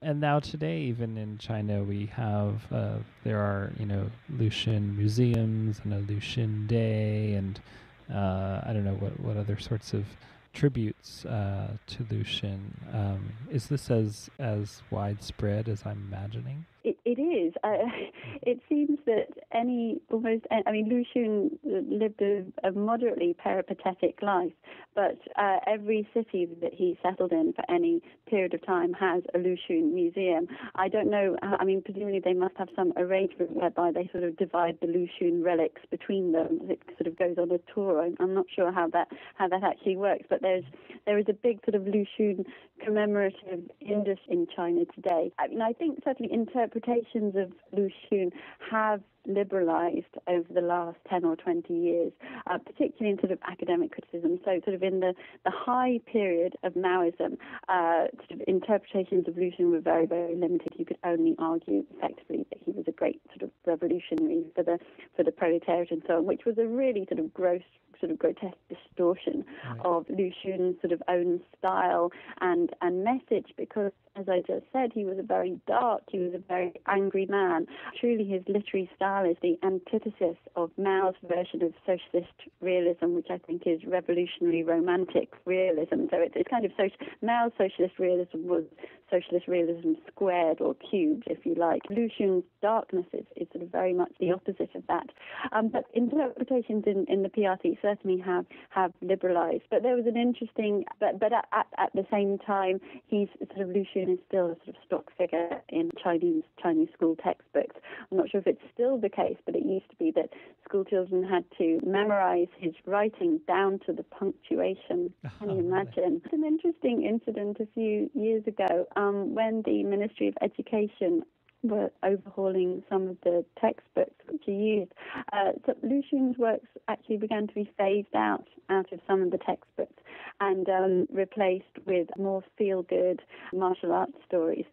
And now today, even in China, we have, there are, Lu Xun museums and a Lu Xun Day, and I don't know what other sorts of tributes to Lu Xun. Is this as widespread as I'm imagining? It is. It seems that Lu Xun lived a moderately peripatetic life, but every city that he settled in for any period of time has a Lu Xun museum. I don't know, presumably they must have some arrangement whereby they sort of divide the Lu Xun relics between them. It sort of goes on a tour. I'm not sure how that actually works, but there is a big sort of Lu Xun commemorative industry in China today. I think certainly interpretations of Lu Xun have liberalized over the last 10 or 20 years, particularly in sort of academic criticism. So sort of in the high period of Maoism, sort of interpretations of Lu Xun were very, very limited. You could only argue effectively that he was a great sort of revolutionary for the proletariat and so on, which was a really sort of grotesque distortion of Lu Xun's sort of own style and message, because, as I just said, he was a very angry man. Truly, his literary style is the antithesis of Mao's version of socialist realism, which I think is revolutionary romantic realism. So it's kind of Mao's socialist realism was socialist realism squared or cubed, if you like. Lu Xun's darkness is sort of very much the opposite of that. But interpretations in the PRC certainly have liberalized. But there was an interesting, but at the same time, he's sort of Lu Xun is still a sort of stock figure in Chinese school textbooks. I'm not sure if it's still the case, but it used to be that school children had to memorize his writing down to the punctuation. Can you imagine? It's an interesting incident a few years ago when the Ministry of Education were overhauling some of the textbooks which are used. So Lu Xun's works actually began to be phased out of some of the textbooks and replaced with more feel-good martial arts stories.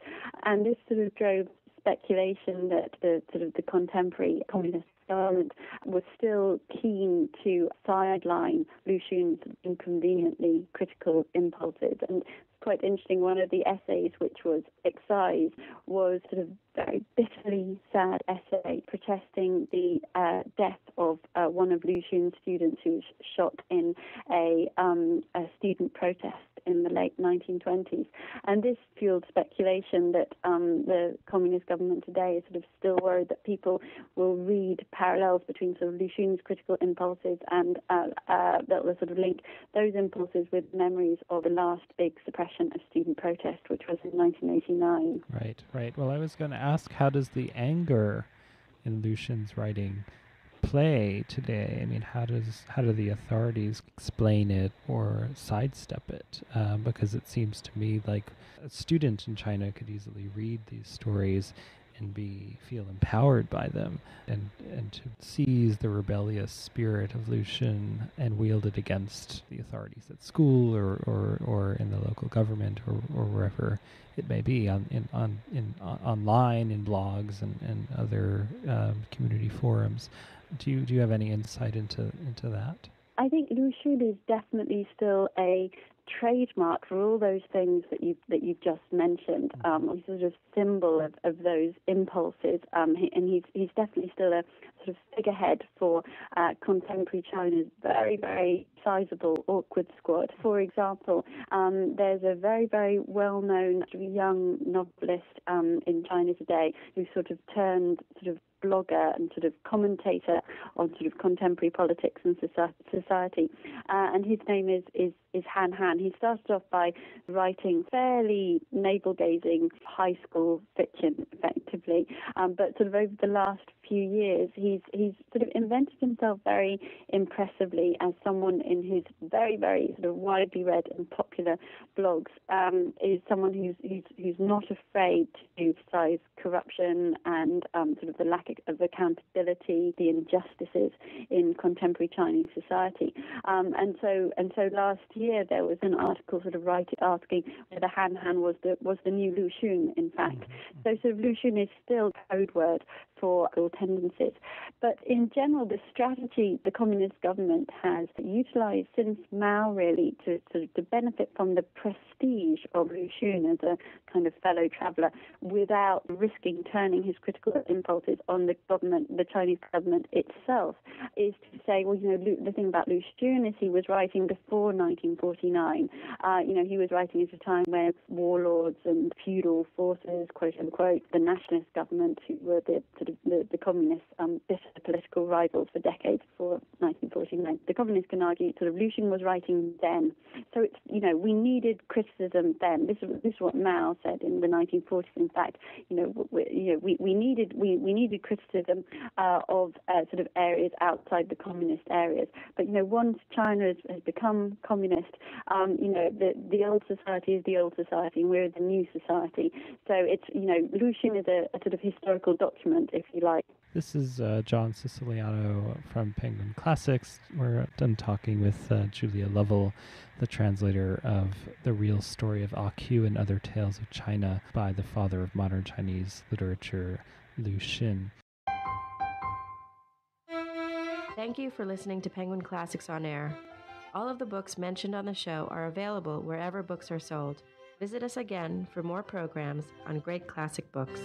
And this sort of drove speculation that the contemporary communist government was still keen to sideline Lu Xun's inconveniently critical impulses. And quite interesting, one of the essays which was excised was sort of very bitterly sad essay protesting the death of one of Lu Xun's students who was shot in a student protest in the late 1920s. And this fueled speculation that the communist government today is sort of still worried that people will read parallels between sort of Lu Xun's critical impulses and that will sort of link those impulses with memories of the last big suppression of student protest, which was in 1989. Right. Well, I was going to ask, how does the anger in Lu Xun's writing play today? I mean, how do the authorities explain it or sidestep it? Because it seems to me like a student in China could easily read these stories and feel empowered by them, and to seize the rebellious spirit of Lu Xun and wield it against the authorities at school or in the local government or wherever it may be online in blogs and other community forums. Do you have any insight into that? I think Lu Xun is definitely still a trademark for all those things that you've just mentioned. He's sort of symbol of those impulses, and he's definitely still a sort of figurehead for contemporary China's very, very sizable awkward squad. For example, there's a very, very well-known young novelist in China today who sort of turned sort of blogger and sort of commentator on sort of contemporary politics and society, and his name is Han Han. He started off by writing fairly navel-gazing high school fiction, effectively, but sort of over the last few years, he's sort of invented himself very impressively as someone in his very, very sort of widely read and popular blogs is someone who's not afraid to criticize corruption and sort of the lack of accountability, the injustices in contemporary Chinese society. And so last year there was an article sort of asking whether Han Han was the new Lu Xun, in fact. So sort of Lu Xun is still a code word for all tendencies. But in general, the strategy the communist government has utilized since Mao, really, to benefit from the prestige of Lu Xun as a kind of fellow traveler without risking turning his critical impulses on the government, the Chinese government itself, is to say, well, the thing about Lu Xun is he was writing before 1949. He was writing at a time where warlords and feudal forces, quote unquote, the nationalist government, who were the communist bitter political rivals for decades before 1949. The communists can argue Lu Xun was writing then. So it's, we needed criticism then. This is what Mao said in the 1940s. In fact, we needed criticism of areas outside the communist areas. But once China has become communist, the old society is the old society, and we're the new society. So it's Lu Xun is a sort of historical document, if you like. This is John Siciliano from Penguin Classics. We're done talking with Julia Lovell, the translator of The Real Story of Ah Q and Other Tales of China by the father of modern Chinese literature, Lu Xun. Thank you for listening to Penguin Classics on Air. All of the books mentioned on the show are available wherever books are sold. Visit us again for more programs on great classic books.